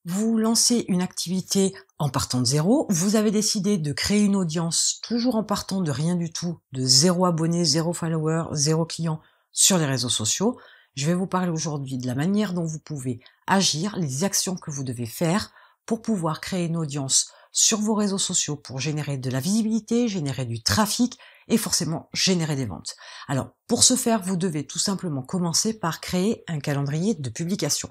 Vous lancez une activité en partant de zéro, vous avez décidé de créer une audience toujours en partant de rien du tout, de zéro abonné, zéro follower, zéro client sur les réseaux sociaux. Je vais vous parler aujourd'hui de la manière dont vous pouvez agir, les actions que vous devez faire pour pouvoir créer une audience sur vos réseaux sociaux pour générer de la visibilité, générer du trafic et forcément générer des ventes. Alors, pour ce faire, vous devez tout simplement commencer par créer un calendrier de publication.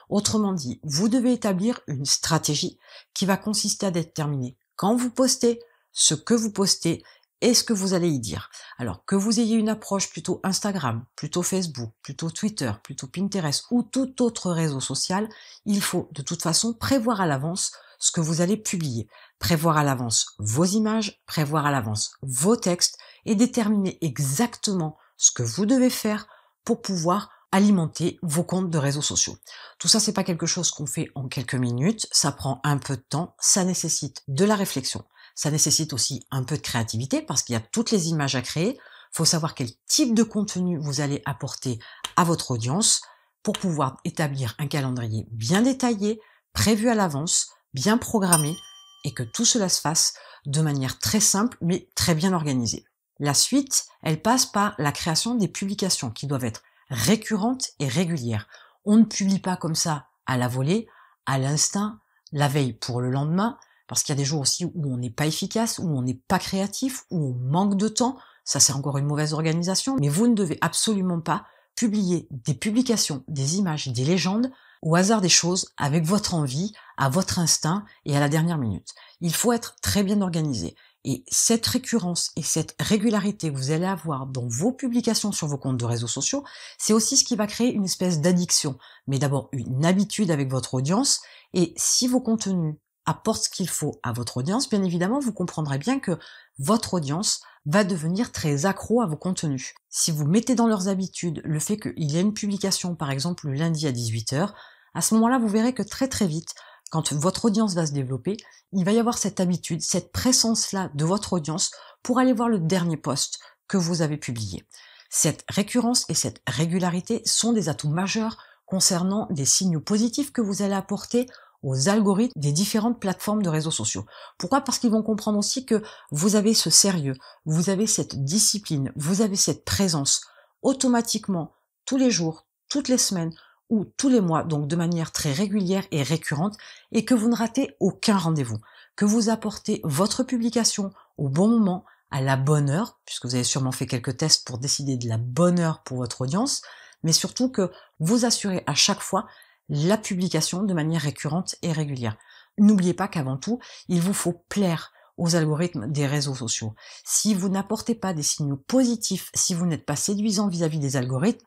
Autrement dit, vous devez établir une stratégie qui va consister à déterminer quand vous postez, ce que vous postez et ce que vous allez y dire. Alors que vous ayez une approche plutôt Instagram, plutôt Facebook, plutôt Twitter, plutôt Pinterest ou tout autre réseau social, il faut de toute façon prévoir à l'avance ce que vous allez publier, prévoir à l'avance vos images, prévoir à l'avance vos textes et déterminer exactement ce que vous devez faire pour pouvoir alimenter vos comptes de réseaux sociaux. Tout ça, c'est pas quelque chose qu'on fait en quelques minutes, ça prend un peu de temps, ça nécessite de la réflexion, ça nécessite aussi un peu de créativité parce qu'il y a toutes les images à créer, il faut savoir quel type de contenu vous allez apporter à votre audience pour pouvoir établir un calendrier bien détaillé, prévu à l'avance, bien programmé et que tout cela se fasse de manière très simple mais très bien organisée. La suite, elle passe par la création des publications qui doivent être récurrentes et régulières. On ne publie pas comme ça à la volée, à l'instinct, la veille pour le lendemain, parce qu'il y a des jours aussi où on n'est pas efficace, où on n'est pas créatif, où on manque de temps. Ça, c'est encore une mauvaise organisation, mais vous ne devez absolument pas publier des publications, des images, des légendes au hasard des choses, avec votre envie, à votre instinct et à la dernière minute. Il faut être très bien organisé. Et cette récurrence et cette régularité que vous allez avoir dans vos publications sur vos comptes de réseaux sociaux, c'est aussi ce qui va créer une espèce d'addiction. Mais d'abord une habitude avec votre audience. Et si vos contenus apportent ce qu'il faut à votre audience, bien évidemment, vous comprendrez bien que votre audience va devenir très accro à vos contenus. Si vous mettez dans leurs habitudes le fait qu'il y a une publication, par exemple, le lundi à 18h, à ce moment-là, vous verrez que très très vite, quand votre audience va se développer, il va y avoir cette habitude, cette présence-là de votre audience pour aller voir le dernier post que vous avez publié. Cette récurrence et cette régularité sont des atouts majeurs concernant les signaux positifs que vous allez apporter aux algorithmes des différentes plateformes de réseaux sociaux. Pourquoi? Parce qu'ils vont comprendre aussi que vous avez ce sérieux, vous avez cette discipline, vous avez cette présence automatiquement tous les jours, toutes les semaines, ou tous les mois, donc de manière très régulière et récurrente, et que vous ne ratez aucun rendez-vous, que vous apportez votre publication au bon moment, à la bonne heure, puisque vous avez sûrement fait quelques tests pour décider de la bonne heure pour votre audience, mais surtout que vous assurez à chaque fois la publication de manière récurrente et régulière. N'oubliez pas qu'avant tout, il vous faut plaire aux algorithmes des réseaux sociaux. Si vous n'apportez pas des signaux positifs, si vous n'êtes pas séduisant vis-à-vis des algorithmes,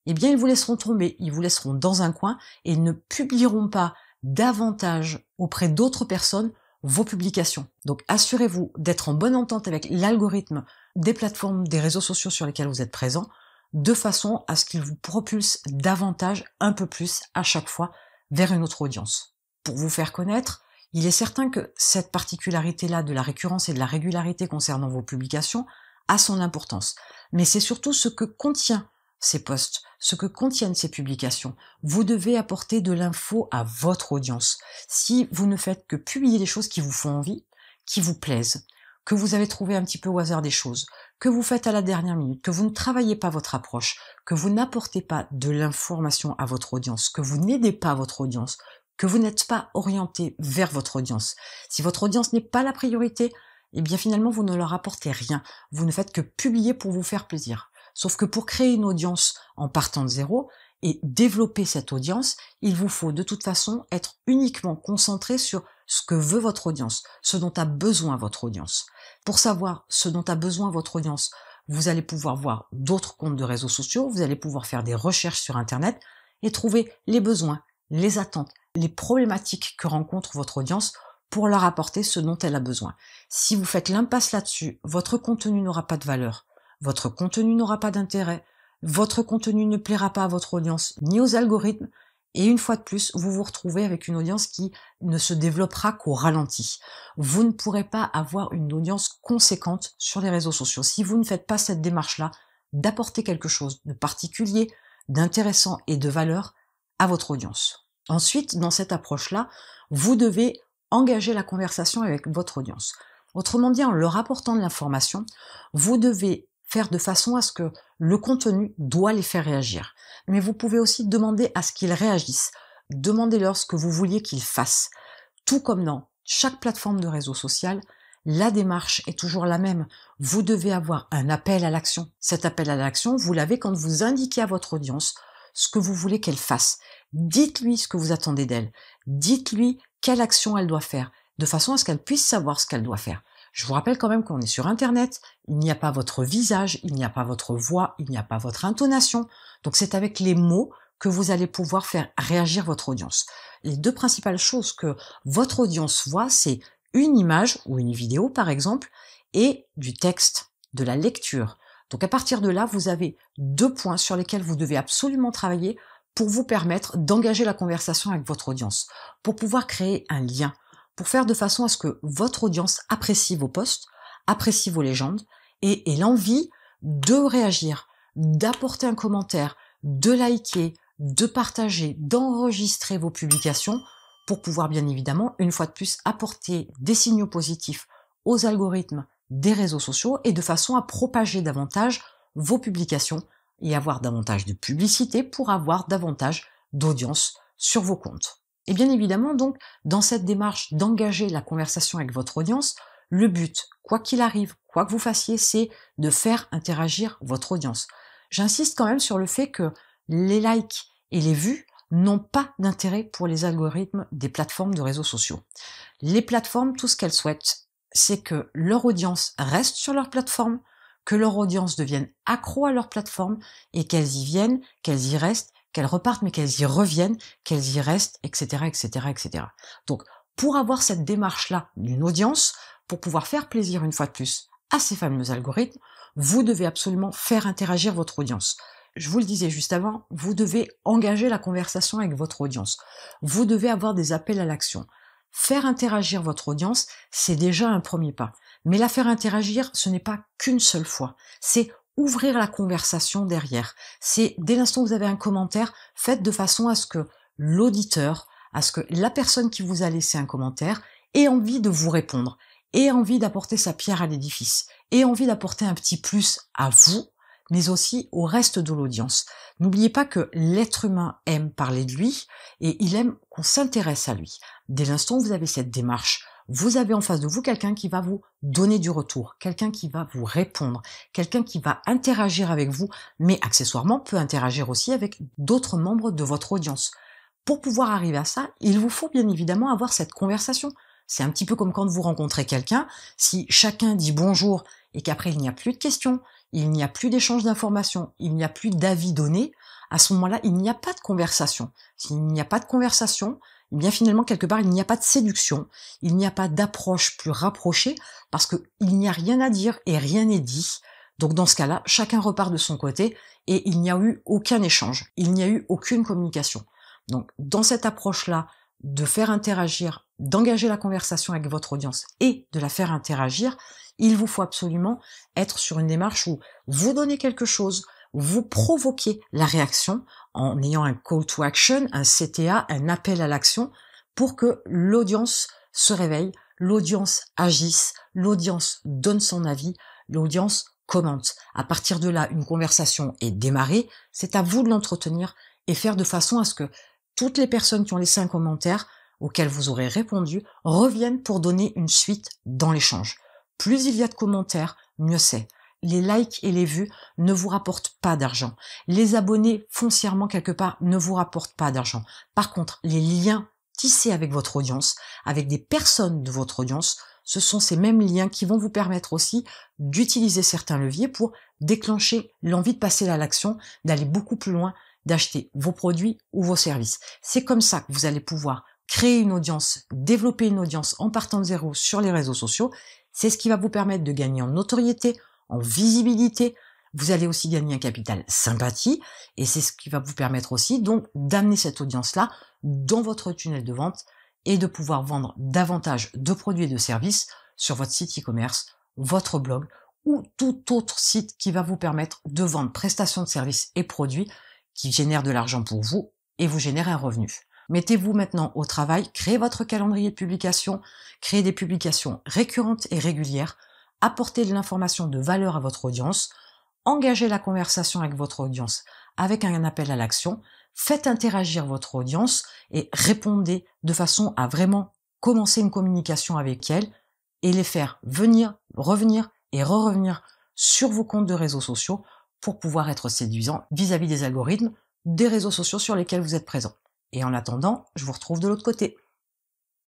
eh bien ils vous laisseront tomber, ils vous laisseront dans un coin et ne publieront pas davantage auprès d'autres personnes vos publications. Donc assurez-vous d'être en bonne entente avec l'algorithme des plateformes, des réseaux sociaux sur lesquels vous êtes présent, de façon à ce qu'il vous propulse davantage, un peu plus à chaque fois, vers une autre audience. Pour vous faire connaître, il est certain que cette particularité-là de la récurrence et de la régularité concernant vos publications a son importance. Mais c'est surtout ce que contient ces posts, ce que contiennent ces publications. Vous devez apporter de l'info à votre audience. Si vous ne faites que publier des choses qui vous font envie, qui vous plaisent, que vous avez trouvé un petit peu au hasard des choses, que vous faites à la dernière minute, que vous ne travaillez pas votre approche, que vous n'apportez pas de l'information à votre audience, que vous n'aidez pas votre audience, que vous n'êtes pas orienté vers votre audience. Si votre audience n'est pas la priorité, eh bien finalement vous ne leur apportez rien. Vous ne faites que publier pour vous faire plaisir. Sauf que pour créer une audience en partant de zéro et développer cette audience, il vous faut de toute façon être uniquement concentré sur ce que veut votre audience, ce dont a besoin votre audience. Pour savoir ce dont a besoin votre audience, vous allez pouvoir voir d'autres comptes de réseaux sociaux, vous allez pouvoir faire des recherches sur Internet et trouver les besoins, les attentes, les problématiques que rencontre votre audience pour leur apporter ce dont elle a besoin. Si vous faites l'impasse là-dessus, votre contenu n'aura pas de valeur. Votre contenu n'aura pas d'intérêt, votre contenu ne plaira pas à votre audience ni aux algorithmes, et une fois de plus, vous vous retrouvez avec une audience qui ne se développera qu'au ralenti. Vous ne pourrez pas avoir une audience conséquente sur les réseaux sociaux si vous ne faites pas cette démarche-là d'apporter quelque chose de particulier, d'intéressant et de valeur à votre audience. Ensuite, dans cette approche-là, vous devez engager la conversation avec votre audience. Autrement dit, en leur apportant de l'information, vous devez faire de façon à ce que le contenu doit les faire réagir. Mais vous pouvez aussi demander à ce qu'ils réagissent. Demandez-leur ce que vous vouliez qu'ils fassent. Tout comme dans chaque plateforme de réseau social, la démarche est toujours la même. Vous devez avoir un appel à l'action. Cet appel à l'action, vous l'avez quand vous indiquez à votre audience ce que vous voulez qu'elle fasse. Dites-lui ce que vous attendez d'elle. Dites-lui quelle action elle doit faire, de façon à ce qu'elle puisse savoir ce qu'elle doit faire. Je vous rappelle quand même qu'on est sur Internet, il n'y a pas votre visage, il n'y a pas votre voix, il n'y a pas votre intonation. Donc c'est avec les mots que vous allez pouvoir faire réagir votre audience. Les deux principales choses que votre audience voit, c'est une image ou une vidéo par exemple, et du texte, de la lecture. Donc à partir de là, vous avez 2 points sur lesquels vous devez absolument travailler pour vous permettre d'engager la conversation avec votre audience, pour pouvoir créer un lien, pour faire de façon à ce que votre audience apprécie vos posts, apprécie vos légendes et ait l'envie de réagir, d'apporter un commentaire, de liker, de partager, d'enregistrer vos publications pour pouvoir bien évidemment, une fois de plus, apporter des signaux positifs aux algorithmes des réseaux sociaux et de façon à propager davantage vos publications et avoir davantage de publicité pour avoir davantage d'audience sur vos comptes. Et bien évidemment, donc, dans cette démarche d'engager la conversation avec votre audience, le but, quoi qu'il arrive, quoi que vous fassiez, c'est de faire interagir votre audience. J'insiste quand même sur le fait que les likes et les vues n'ont pas d'intérêt pour les algorithmes des plateformes de réseaux sociaux. Les plateformes, tout ce qu'elles souhaitent, c'est que leur audience reste sur leur plateforme, que leur audience devienne accro à leur plateforme et qu'elles y viennent, qu'elles y restent, qu'elles repartent mais qu'elles y reviennent, qu'elles y restent, etc., etc., etc. Donc, pour avoir cette démarche-là d'une audience, pour pouvoir faire plaisir une fois de plus à ces fameux algorithmes, vous devez absolument faire interagir votre audience. Je vous le disais juste avant, vous devez engager la conversation avec votre audience. Vous devez avoir des appels à l'action. Faire interagir votre audience, c'est déjà un premier pas. Mais la faire interagir, ce n'est pas qu'une seule fois. C'est ouvrir la conversation derrière. C'est, dès l'instant où vous avez un commentaire, faites de façon à ce que l'auditeur, à ce que la personne qui vous a laissé un commentaire ait envie de vous répondre, ait envie d'apporter sa pierre à l'édifice, ait envie d'apporter un petit plus à vous, mais aussi au reste de l'audience. N'oubliez pas que l'être humain aime parler de lui et il aime qu'on s'intéresse à lui. Dès l'instant où vous avez cette démarche, vous avez en face de vous quelqu'un qui va vous donner du retour, quelqu'un qui va vous répondre, quelqu'un qui va interagir avec vous, mais accessoirement peut interagir aussi avec d'autres membres de votre audience. Pour pouvoir arriver à ça, il vous faut bien évidemment avoir cette conversation. C'est un petit peu comme quand vous rencontrez quelqu'un, si chacun dit bonjour et qu'après il n'y a plus de questions, il n'y a plus d'échange d'informations, il n'y a plus d'avis donnés, à ce moment-là, il n'y a pas de conversation. S'il n'y a pas de conversation, eh bien finalement, quelque part, il n'y a pas de séduction, il n'y a pas d'approche plus rapprochée, parce qu'il n'y a rien à dire et rien n'est dit. Donc dans ce cas-là, chacun repart de son côté et il n'y a eu aucun échange, il n'y a eu aucune communication. Donc dans cette approche-là, de faire interagir, d'engager la conversation avec votre audience et de la faire interagir, il vous faut absolument être sur une démarche où vous donnez quelque chose, vous provoquez la réaction en ayant un call to action, un CTA, un appel à l'action, pour que l'audience se réveille, l'audience agisse, l'audience donne son avis, l'audience commente. À partir de là, une conversation est démarrée, c'est à vous de l'entretenir et faire de façon à ce que toutes les personnes qui ont laissé un commentaire auquel vous aurez répondu reviennent pour donner une suite dans l'échange. Plus il y a de commentaires, mieux c'est. Les likes et les vues ne vous rapportent pas d'argent. Les abonnés foncièrement quelque part ne vous rapportent pas d'argent. Par contre, les liens tissés avec votre audience, avec des personnes de votre audience, ce sont ces mêmes liens qui vont vous permettre aussi d'utiliser certains leviers pour déclencher l'envie de passer à l'action, d'aller beaucoup plus loin, d'acheter vos produits ou vos services. C'est comme ça que vous allez pouvoir créer une audience, développer une audience en partant de zéro sur les réseaux sociaux. C'est ce qui va vous permettre de gagner en notoriété, en visibilité. Vous allez aussi gagner un capital sympathie et c'est ce qui va vous permettre aussi donc d'amener cette audience-là dans votre tunnel de vente et de pouvoir vendre davantage de produits et de services sur votre site e-commerce, votre blog ou tout autre site qui va vous permettre de vendre prestations de services et produits qui génèrent de l'argent pour vous et vous génèrent un revenu. Mettez-vous maintenant au travail, créez votre calendrier de publication, créez des publications récurrentes et régulières, apportez de l'information de valeur à votre audience, engagez la conversation avec votre audience avec un appel à l'action, faites interagir votre audience et répondez de façon à vraiment commencer une communication avec elle et les faire venir, revenir et re-revenir sur vos comptes de réseaux sociaux pour pouvoir être séduisant vis-à-vis des algorithmes des réseaux sociaux sur lesquels vous êtes présent. Et en attendant, je vous retrouve de l'autre côté.